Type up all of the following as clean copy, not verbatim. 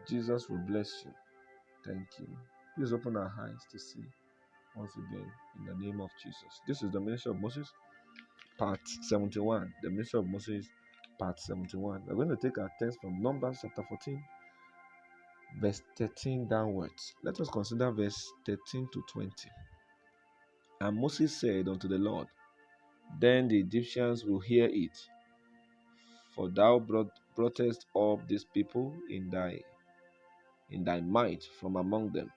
Jesus will bless you. Thank you. Please open our eyes to see once again in the name of Jesus. This is the ministry of Moses, part 71. The ministry of Moses, part 71. We're going to take our text from Numbers chapter 14, verse 13 downwards. Let us consider verse 13 to 20. And Moses said unto the Lord, then the Egyptians will hear it, for thou broughtest up these people in thy might from among them,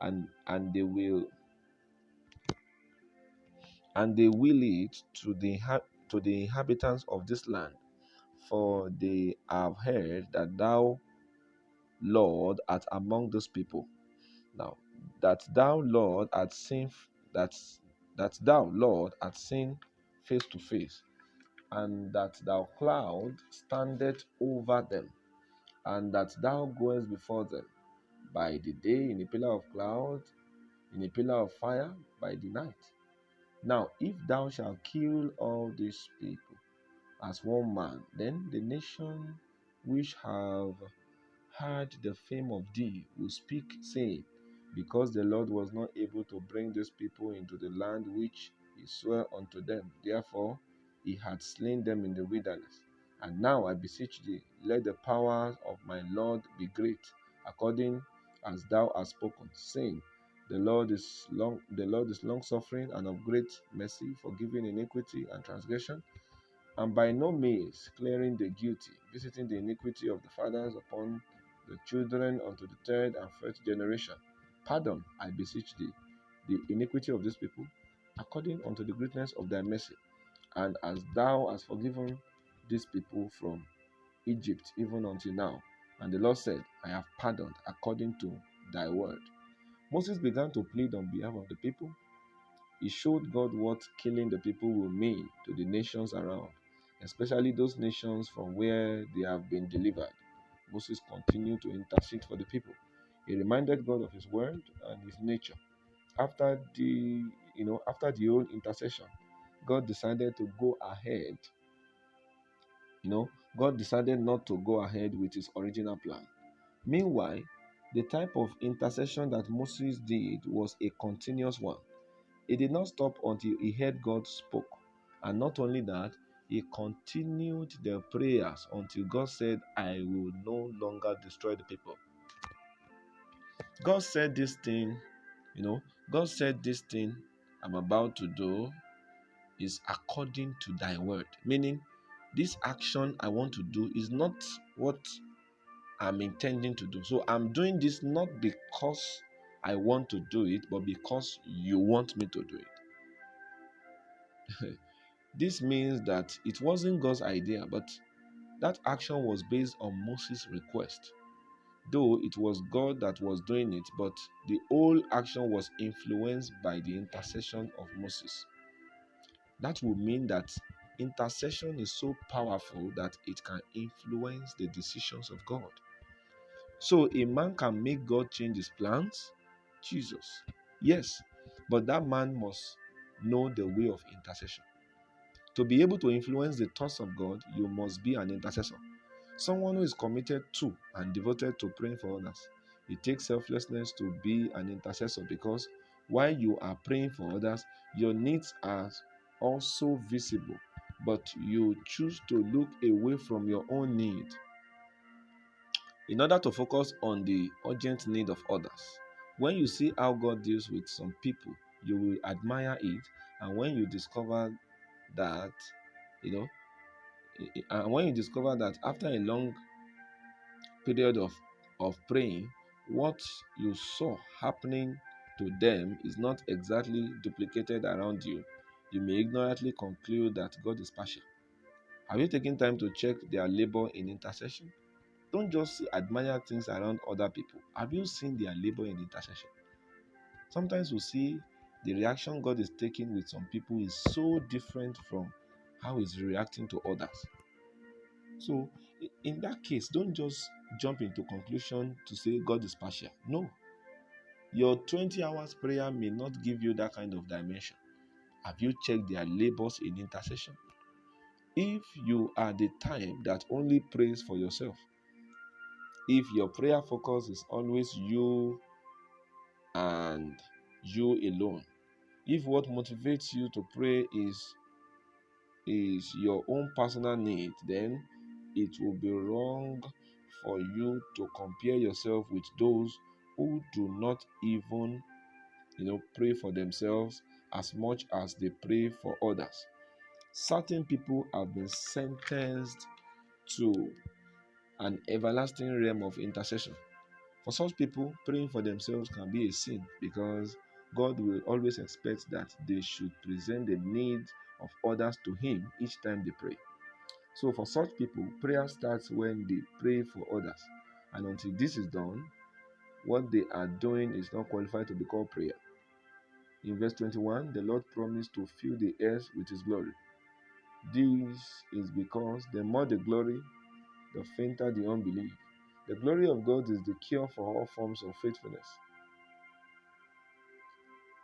and they will it to the inhabitants of this land, for they have heard that thou, Lord, art among those people. Now that thou, Lord, art seen that thou, Lord, art seen face to face, and that thou cloud standeth over them, and that thou goest before them by the day in a pillar of cloud, in a pillar of fire by the night. Now, if thou shalt kill all these people as one man, then the nation which have heard the fame of thee will speak, saying, because the Lord was not able to bring these people into the land which he swore unto them, therefore he had slain them in the wilderness. And now I beseech thee, let the power of my Lord be great, according as thou hast spoken, saying, the Lord is long suffering and of great mercy, forgiving iniquity and transgression, and by no means clearing the guilty, visiting the iniquity of the fathers upon the children unto the third and fourth generation. Pardon, I beseech thee, the iniquity of these people, according unto the greatness of thy mercy, and as thou hast forgiven these people from Egypt even until now. And the Lord said, I have pardoned according to thy word. Moses began to plead on behalf of the people. He showed God what killing the people will mean to the nations around, especially those nations from where they have been delivered. Moses continued to intercede for the people. He reminded God of his word and his nature. After the whole intercession, God decided to go ahead. God decided not to go ahead with his original plan. Meanwhile, the type of intercession that Moses did was a continuous one. He did not stop until he heard God spoke. And not only that, he continued the prayers until God said, I will no longer destroy the people. God said this thing, God said this thing I'm about to do is according to thy word. Meaning, this action I want to do is not what I'm intending to do. So I'm doing this not because I want to do it, but because you want me to do it. This means that it wasn't God's idea, but that action was based on Moses' request. Though it was God that was doing it, but the whole action was influenced by the intercession of Moses. That would mean that intercession is so powerful that it can influence the decisions of God. So a man can make God change his plans? Jesus. Yes, but that man must know the way of intercession. To be able to influence the thoughts of God, you must be an intercessor. Someone who is committed to and devoted to praying for others. It takes selflessness to be an intercessor, because while you are praying for others, your needs are also visible, but you choose to look away from your own need in order to focus on the urgent need of others. When you see how God deals with some people, you will admire it, and when you discover that, and when you discover that after a long period of praying, what you saw happening to them is not exactly duplicated around you, you may ignorantly conclude that God is partial. Have you taken time to check their labor in intercession? Don't just admire things around other people. Have you seen their labor in intercession? Sometimes we see the reaction God is taking with some people is so different from how he's reacting to others. So, in that case, don't just jump into conclusion to say God is partial. No. Your 20 hours prayer may not give you that kind of dimension. Have you checked their labors in intercession? If you are the type that only prays for yourself, If your prayer focus is always you and you alone, if what motivates you to pray is your own personal need, then it will be wrong for you to compare yourself with those who do not even pray for themselves as much as they pray for others. Certain people have been sentenced to an everlasting realm of intercession. For such people, praying for themselves can be a sin because God will always expect that they should present the needs of others to Him each time they pray. So, for such people, prayer starts when they pray for others. And until this is done, what they are doing is not qualified to be called prayer. In verse 21, the Lord promised to fill the earth with His glory. This is because the more the glory, the fainter the unbelief. The glory of God is the cure for all forms of faithfulness.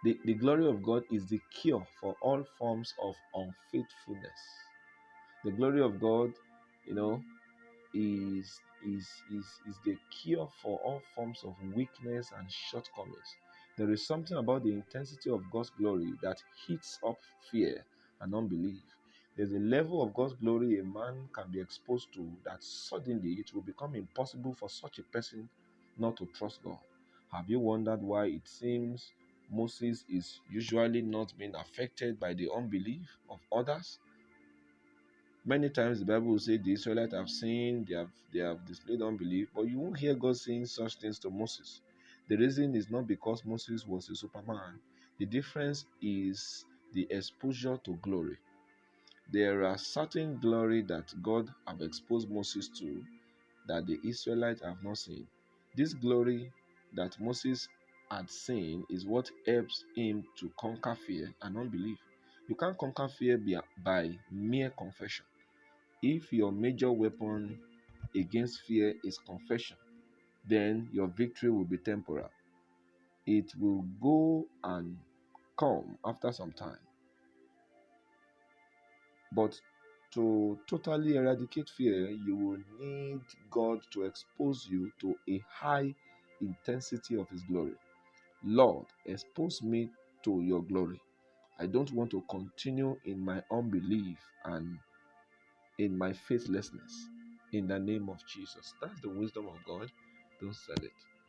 The glory of God is the cure for all forms of unfaithfulness. The glory of God, you know, is the cure for all forms of weakness and shortcomings. There is something about the intensity of God's glory that heats up fear and unbelief. There's a level of God's glory a man can be exposed to that suddenly it will become impossible for such a person not to trust God. Have you wondered why it seems Moses is usually not being affected by the unbelief of others? Many times the Bible will say the Israelites have sinned, they have displayed unbelief, but you won't hear God saying such things to Moses. The reason is not because Moses was a superman. The difference is the exposure to glory. There are certain glory that God have exposed Moses to that the Israelites have not seen. This glory that Moses had seen is what helps him to conquer fear and unbelief. You can't conquer fear by mere confession. If your major weapon against fear is confession, then your victory will be temporal. It will go and come after some time. But to totally eradicate fear, you will need God to expose you to a high intensity of His glory. Lord, expose me to your glory. I don't want to continue in my unbelief and in my faithlessness. In the name of Jesus. That's the wisdom of God. Don't sell it.